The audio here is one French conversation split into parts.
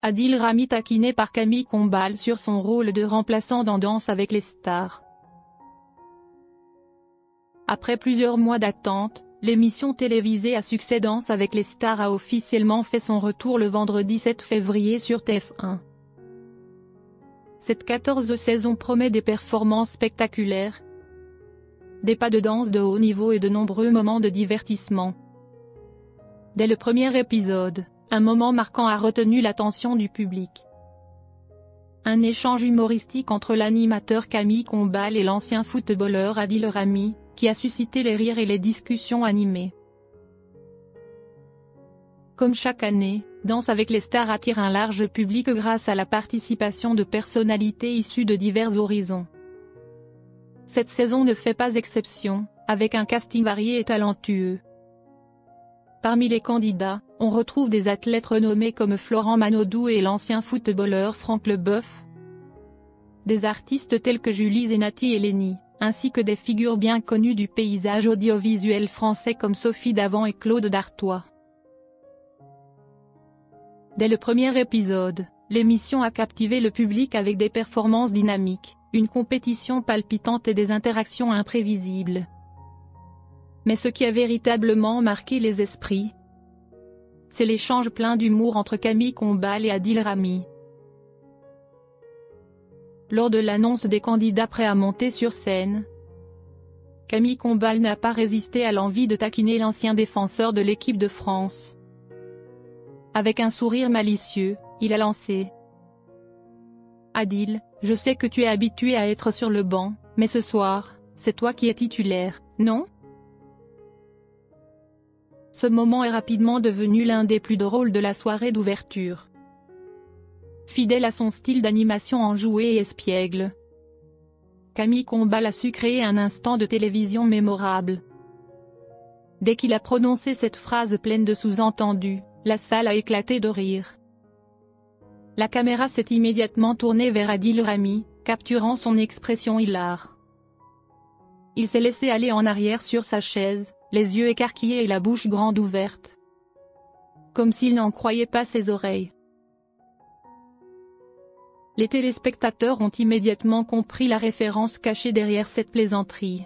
Adil Rami taquiné par Camille Combal sur son rôle de remplaçant dans Danse avec les stars. Après plusieurs mois d'attente, l'émission télévisée à succès Danse avec les stars a officiellement fait son retour le vendredi 7 février sur TF1. Cette 14e saison promet des performances spectaculaires, des pas de danse de haut niveau et de nombreux moments de divertissement. Dès le premier épisode, un moment marquant a retenu l'attention du public. Un échange humoristique entre l'animateur Camille Combal et l'ancien footballeur Adil Rami, qui a suscité les rires et les discussions animées. Comme chaque année, Danse avec les stars attire un large public grâce à la participation de personnalités issues de divers horizons. Cette saison ne fait pas exception, avec un casting varié et talentueux. Parmi les candidats, on retrouve des athlètes renommés comme Florent Manodou et l'ancien footballeur Franck Leboeuf, des artistes tels que Julie Zenati et Lenny, ainsi que des figures bien connues du paysage audiovisuel français comme Sophie Davant et Claude Dartois. Dès le premier épisode, l'émission a captivé le public avec des performances dynamiques, une compétition palpitante et des interactions imprévisibles. Mais ce qui a véritablement marqué les esprits, c'est l'échange plein d'humour entre Camille Combal et Adil Rami. Lors de l'annonce des candidats prêts à monter sur scène, Camille Combal n'a pas résisté à l'envie de taquiner l'ancien défenseur de l'équipe de France. Avec un sourire malicieux, il a lancé: Adil, je sais que tu es habitué à être sur le banc, mais ce soir, c'est toi qui es titulaire, non ? Ce moment est rapidement devenu l'un des plus drôles de la soirée d'ouverture. Fidèle à son style d'animation enjoué et espiègle, Camille Combal a su créer un instant de télévision mémorable. Dès qu'il a prononcé cette phrase pleine de sous-entendus, la salle a éclaté de rire. La caméra s'est immédiatement tournée vers Adil Rami, capturant son expression hilare. Il s'est laissé aller en arrière sur sa chaise, les yeux écarquillés et la bouche grande ouverte, comme s'il n'en croyait pas ses oreilles. Les téléspectateurs ont immédiatement compris la référence cachée derrière cette plaisanterie.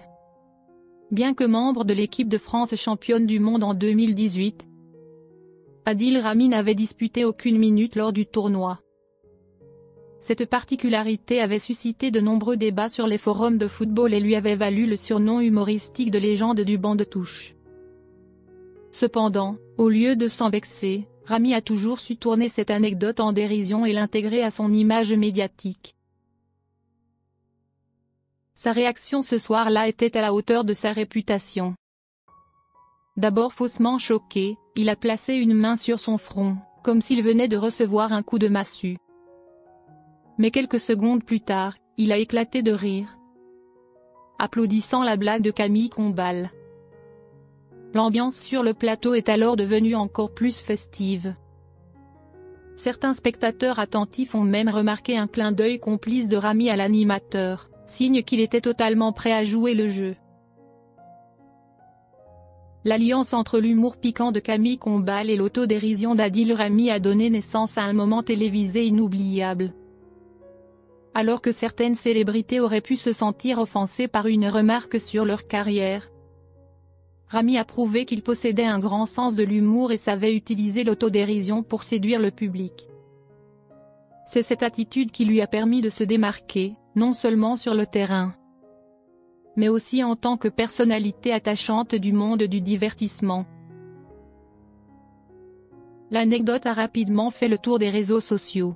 Bien que membre de l'équipe de France championne du monde en 2018, Adil Rami n'avait disputé aucune minute lors du tournoi. Cette particularité avait suscité de nombreux débats sur les forums de football et lui avait valu le surnom humoristique de légende du banc de touche. Cependant, au lieu de s'en vexer, Rami a toujours su tourner cette anecdote en dérision et l'intégrer à son image médiatique. Sa réaction ce soir-là était à la hauteur de sa réputation. D'abord faussement choqué, il a placé une main sur son front, comme s'il venait de recevoir un coup de massue. Mais quelques secondes plus tard, il a éclaté de rire, applaudissant la blague de Camille Combal. L'ambiance sur le plateau est alors devenue encore plus festive. Certains spectateurs attentifs ont même remarqué un clin d'œil complice de Rami à l'animateur, signe qu'il était totalement prêt à jouer le jeu. L'alliance entre l'humour piquant de Camille Combal et l'autodérision d'Adil Rami a donné naissance à un moment télévisé inoubliable. Alors que certaines célébrités auraient pu se sentir offensées par une remarque sur leur carrière, Rami a prouvé qu'il possédait un grand sens de l'humour et savait utiliser l'autodérision pour séduire le public. C'est cette attitude qui lui a permis de se démarquer, non seulement sur le terrain, mais aussi en tant que personnalité attachante du monde du divertissement. L'anecdote a rapidement fait le tour des réseaux sociaux.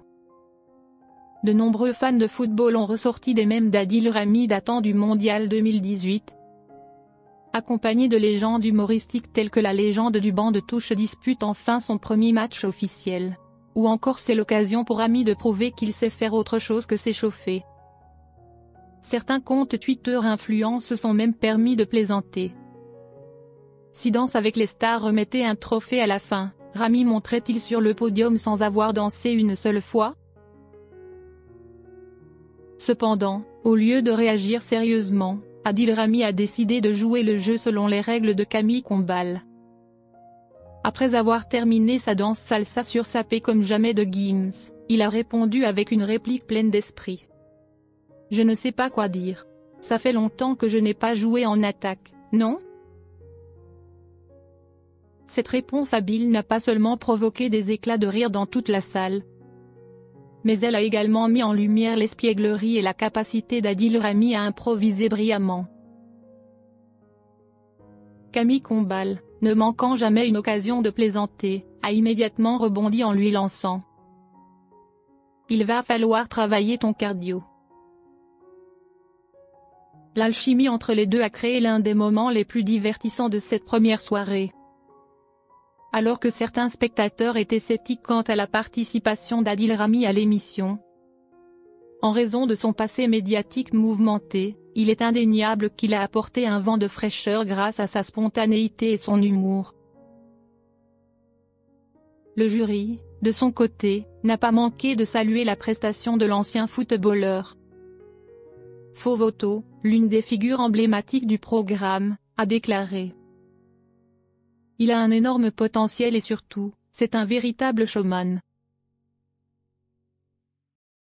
De nombreux fans de football ont ressorti des mèmes d'Adil Rami datant du Mondial 2018, accompagnés de légendes humoristiques telles que la légende du banc de touche dispute enfin son premier match officiel. Ou encore c'est l'occasion pour Rami de prouver qu'il sait faire autre chose que s'échauffer. Certains comptes Twitter influents se sont même permis de plaisanter. Si Danse avec les stars remettait un trophée à la fin, Rami monterait-il sur le podium sans avoir dansé une seule fois ? Cependant, au lieu de réagir sérieusement, Adil Rami a décidé de jouer le jeu selon les règles de Camille Combal. Après avoir terminé sa danse salsa sur Sapé comme jamais de Gims, il a répondu avec une réplique pleine d'esprit. « Je ne sais pas quoi dire. Ça fait longtemps que je n'ai pas joué en attaque, non ?» Cette réponse habile n'a pas seulement provoqué des éclats de rire dans toute la salle, mais elle a également mis en lumière l'espièglerie et la capacité d'Adil Rami à improviser brillamment. Camille Combal, ne manquant jamais une occasion de plaisanter, a immédiatement rebondi en lui lançant: « Il va falloir travailler ton cardio. » L'alchimie entre les deux a créé l'un des moments les plus divertissants de cette première soirée. Alors que certains spectateurs étaient sceptiques quant à la participation d'Adil Rami à l'émission, en raison de son passé médiatique mouvementé, il est indéniable qu'il a apporté un vent de fraîcheur grâce à sa spontanéité et son humour. Le jury, de son côté, n'a pas manqué de saluer la prestation de l'ancien footballeur. Fovoto, l'une des figures emblématiques du programme, a déclaré: « Il a un énorme potentiel et surtout, c'est un véritable showman. »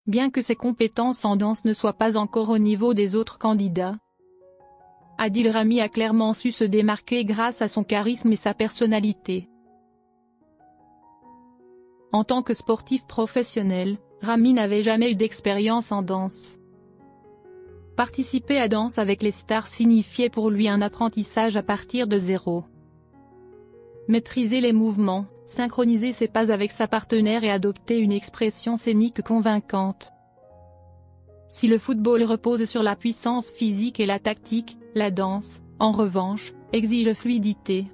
Bien que ses compétences en danse ne soient pas encore au niveau des autres candidats, Adil Rami a clairement su se démarquer grâce à son charisme et sa personnalité. En tant que sportif professionnel, Rami n'avait jamais eu d'expérience en danse. Participer à Danse avec les stars signifiait pour lui un apprentissage à partir de zéro. Maîtriser les mouvements, synchroniser ses pas avec sa partenaire et adopter une expression scénique convaincante. Si le football repose sur la puissance physique et la tactique, la danse, en revanche, exige fluidité,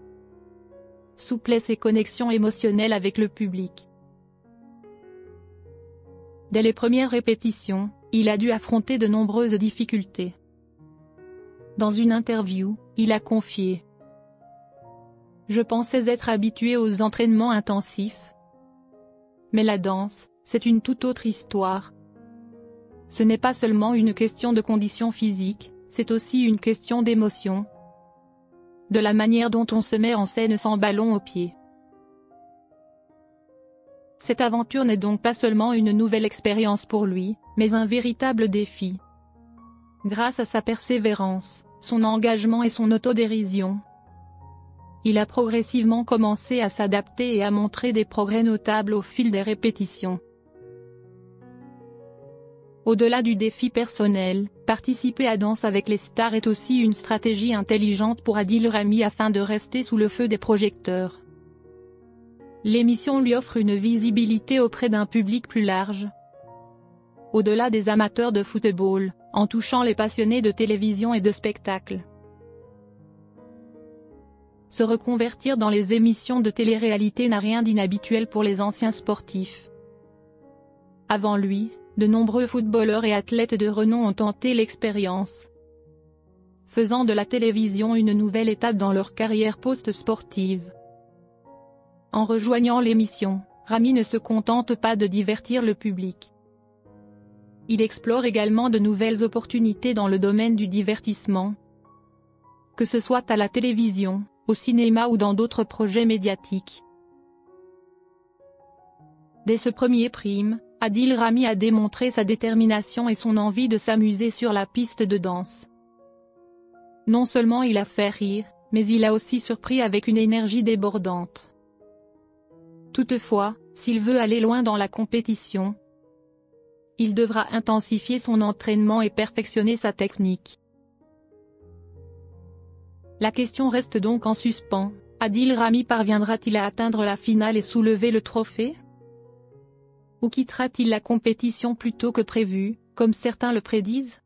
souplesse et connexion émotionnelle avec le public. Dès les premières répétitions, il a dû affronter de nombreuses difficultés. Dans une interview, il a confié: « Je pensais être habitué aux entraînements intensifs. Mais la danse, c'est une toute autre histoire. Ce n'est pas seulement une question de conditions physiques, c'est aussi une question d'émotion. De la manière dont on se met en scène sans ballon au pied. » Cette aventure n'est donc pas seulement une nouvelle expérience pour lui, mais un véritable défi. Grâce à sa persévérance, son engagement et son autodérision, il a progressivement commencé à s'adapter et à montrer des progrès notables au fil des répétitions. Au-delà du défi personnel, participer à Danse avec les stars est aussi une stratégie intelligente pour Adil Rami afin de rester sous le feu des projecteurs. L'émission lui offre une visibilité auprès d'un public plus large, au-delà des amateurs de football, en touchant les passionnés de télévision et de spectacle. Se reconvertir dans les émissions de télé-réalité n'a rien d'inhabituel pour les anciens sportifs. Avant lui, de nombreux footballeurs et athlètes de renom ont tenté l'expérience, faisant de la télévision une nouvelle étape dans leur carrière post-sportive. En rejoignant l'émission, Rami ne se contente pas de divertir le public. Il explore également de nouvelles opportunités dans le domaine du divertissement, que ce soit à la télévision, au cinéma ou dans d'autres projets médiatiques. Dès ce premier prime, Adil Rami a démontré sa détermination et son envie de s'amuser sur la piste de danse. Non seulement il a fait rire, mais il a aussi surpris avec une énergie débordante. Toutefois, s'il veut aller loin dans la compétition, il devra intensifier son entraînement et perfectionner sa technique. La question reste donc en suspens: Adil Rami parviendra-t-il à atteindre la finale et soulever le trophée? Ou quittera-t-il la compétition plus tôt que prévu, comme certains le prédisent?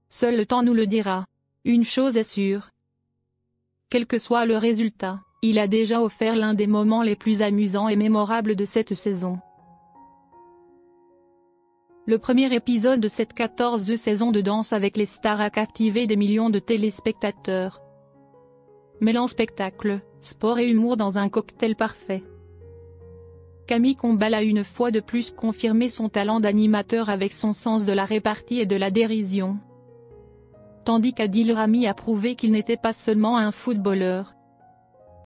Seul le temps nous le dira. Une chose est sûre: quel que soit le résultat, il a déjà offert l'un des moments les plus amusants et mémorables de cette saison. Le premier épisode de cette 14e saison de Danse avec les stars a captivé des millions de téléspectateurs. Mêlant spectacle, sport et humour dans un cocktail parfait. Camille Combal a une fois de plus confirmé son talent d'animateur avec son sens de la répartie et de la dérision. Tandis qu'Adil Rami a prouvé qu'il n'était pas seulement un footballeur,